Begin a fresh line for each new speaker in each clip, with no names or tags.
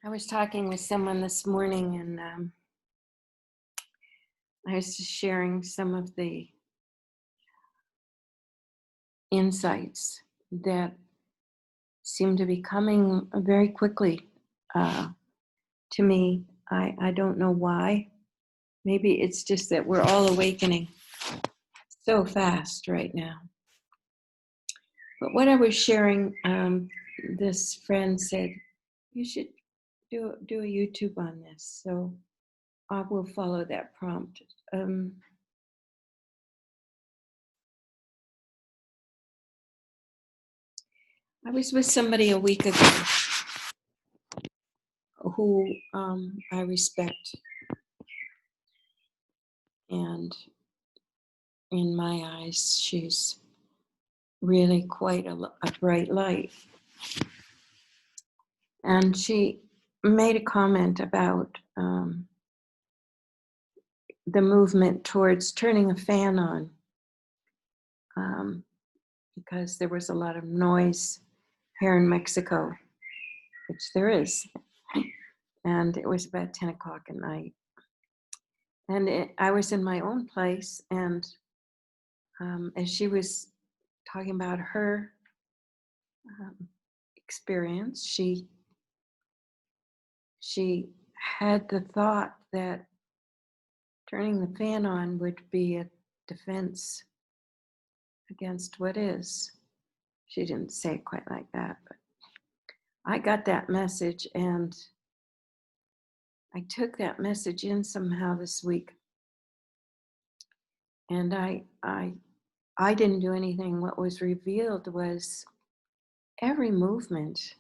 I was talking with someone this morning, and I was just sharing some of the insights that seem to be coming very quickly uh, to me. I don't know why. Maybe it's just that we're all awakening so fast right now. But what I was sharing, this friend said, you should do a YouTube on this. So I will follow that prompt. I was with somebody a week ago who I respect, and in my eyes, she's really quite a bright light. And she made a comment about the movement towards turning a fan on, um, because there was a lot of noise here in Mexico, which there is. And it was about 10 o'clock at night. And I was in my own place, and as she was talking about her um, experience, she had the thought that turning the fan on would be a defense against what is. She didn't say it quite like that, but I got that message, and I took that message in somehow this week. And I didn't do anything. What was revealed was every movement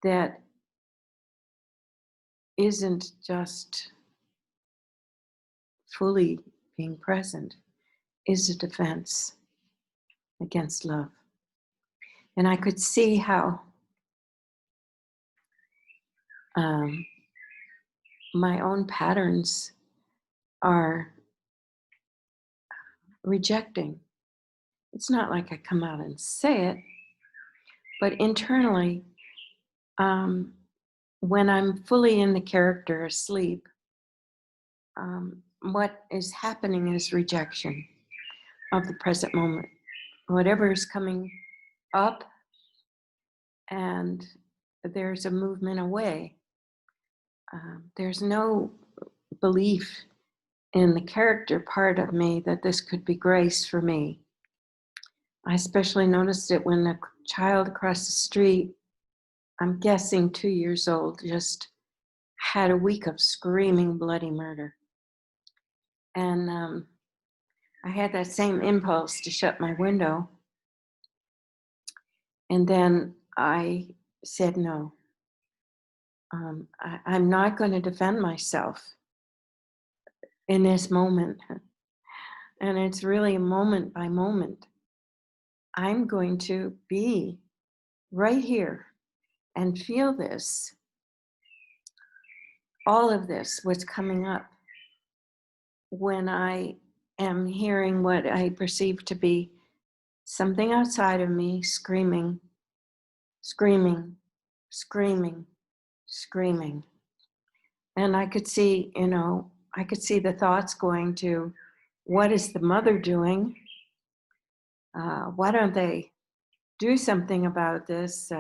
that isn't just fully being present is a defense against love. And I could see how my own patterns are rejecting. It's not like I come out and say it, but internally, when I'm fully in the character asleep, what is happening is rejection of the present moment. Whatever is coming up, and there's a movement away. There's no belief in the character part of me that this could be grace for me. I especially noticed it when the child across the street, I'm guessing 2 years old, just had a week of screaming bloody murder. And I had that same impulse to shut my window. And then I said, no, I'm not going to defend myself in this moment. And it's really moment by moment. I'm going to be right here and feel this, all of this, what's coming up, when I am hearing what I perceive to be something outside of me screaming, screaming, screaming, screaming. And I could see, I could see the thoughts going to, what is the mother doing? Why don't they do something about this?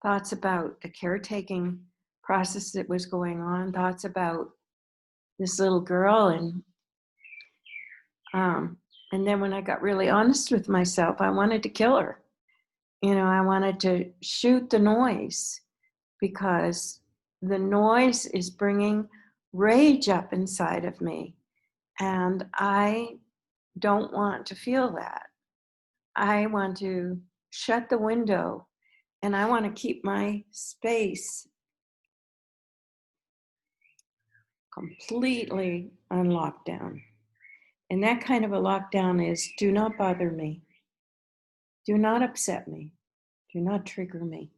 Thoughts about the caretaking process that was going on, thoughts about this little girl. And then when I got really honest with myself, I wanted to kill her. I wanted to shoot the noise, because the noise is bringing rage up inside of me. And I don't want to feel that. I want to shut the window, and I want to keep my space completely on lockdown. And that kind of a lockdown is, do not bother me. Do not upset me. Do not trigger me.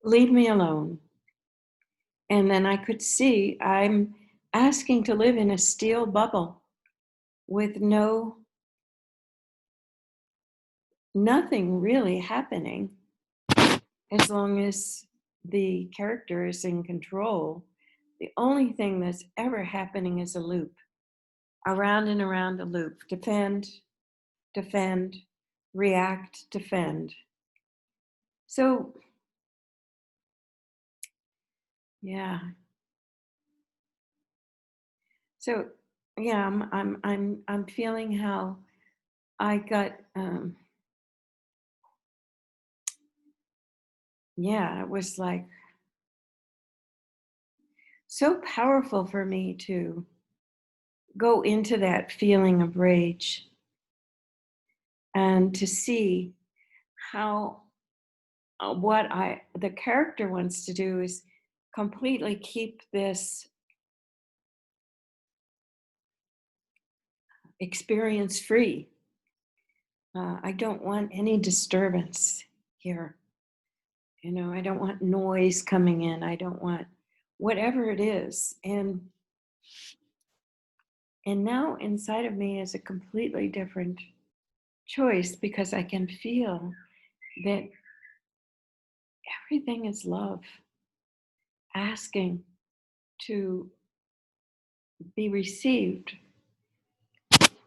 Leave me alone. And then I could see I'm asking to live in a steel bubble with nothing really happening as long as the character is in control, the only thing that's ever happening is a loop, around and around a loop. Defend, defend, react, defend. So, yeah. So, yeah, I'm feeling how I got, yeah, it was like so powerful for me to go into that feeling of rage and to see how what the character wants to do is completely keep this experience free. I don't want any disturbance here. You know, I don't want noise coming in. I don't want whatever it is. And now inside of me is a completely different choice because I can feel that everything is love, asking to be received.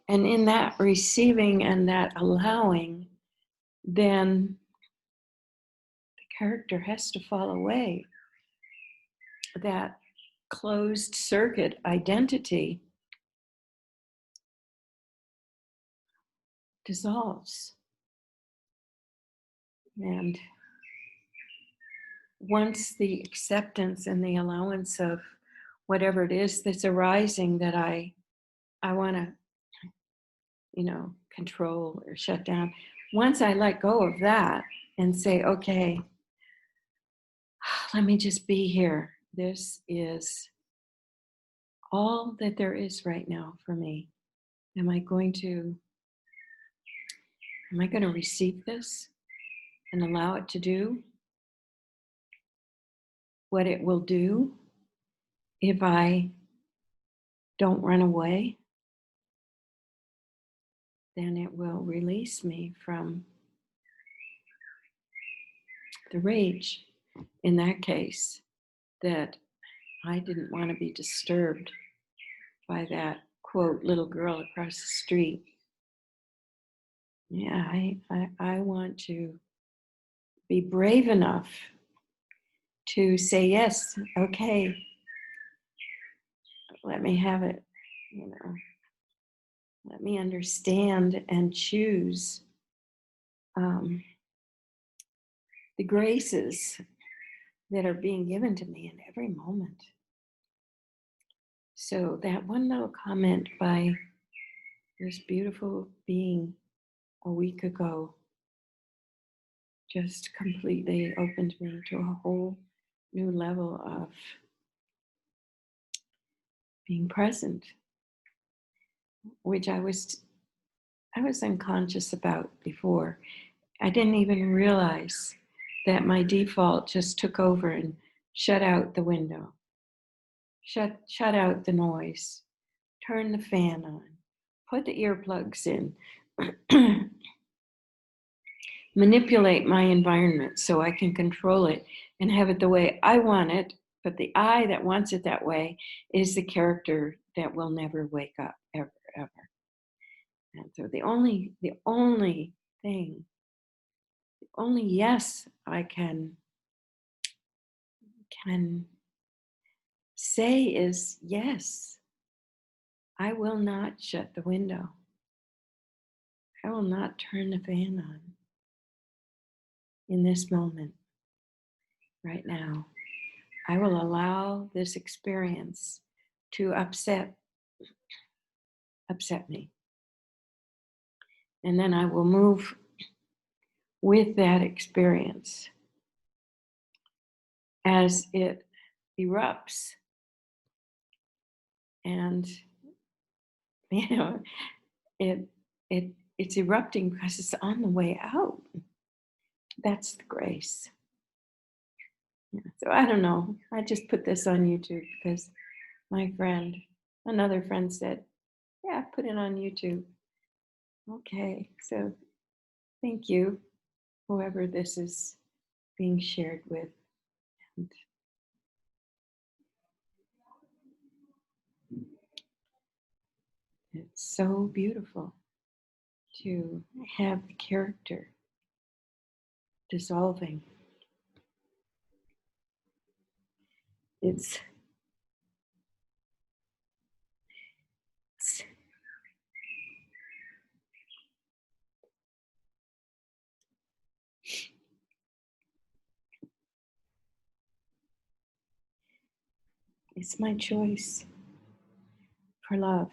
And in that receiving and that allowing, then the character has to fall away. That closed circuit identity dissolves. And once the acceptance and the allowance of whatever it is that's arising that I want to, control or shut down, once I let go of that and say, okay, let me just be here. This is all that there is right now for me. Am I going to receive this and allow it to do what it will do if I don't run away? Then it will release me from the rage in that case, that I didn't want to be disturbed by that quote little girl across the street. Yeah, I want to be brave enough to say yes, okay, let me have it, let me understand and choose um, the graces that are being given to me in every moment. So that one little comment by this beautiful being a week ago just completely opened me to a whole new level of being present, which I was unconscious about before. I didn't even realize that my default just took over and shut out the window, shut out the noise, turn the fan on, put the earplugs in, manipulate my environment so I can control it and have it the way I want it. But the I that wants it that way is the character that will never wake up, ever, ever. And so the only thing, the only yes I can say is yes. I will not shut the window. I will not turn the fan on in this moment, right now. I will allow this experience to upset me. And then I will move with that experience as it erupts. And it's erupting because it's on the way out. That's the grace. Yeah, so I don't know. I just put this on YouTube because another friend said, yeah, put it on YouTube. Okay, so thank you, whoever this is being shared with. And it's so beautiful to have the character dissolving. It's it's my choice for love.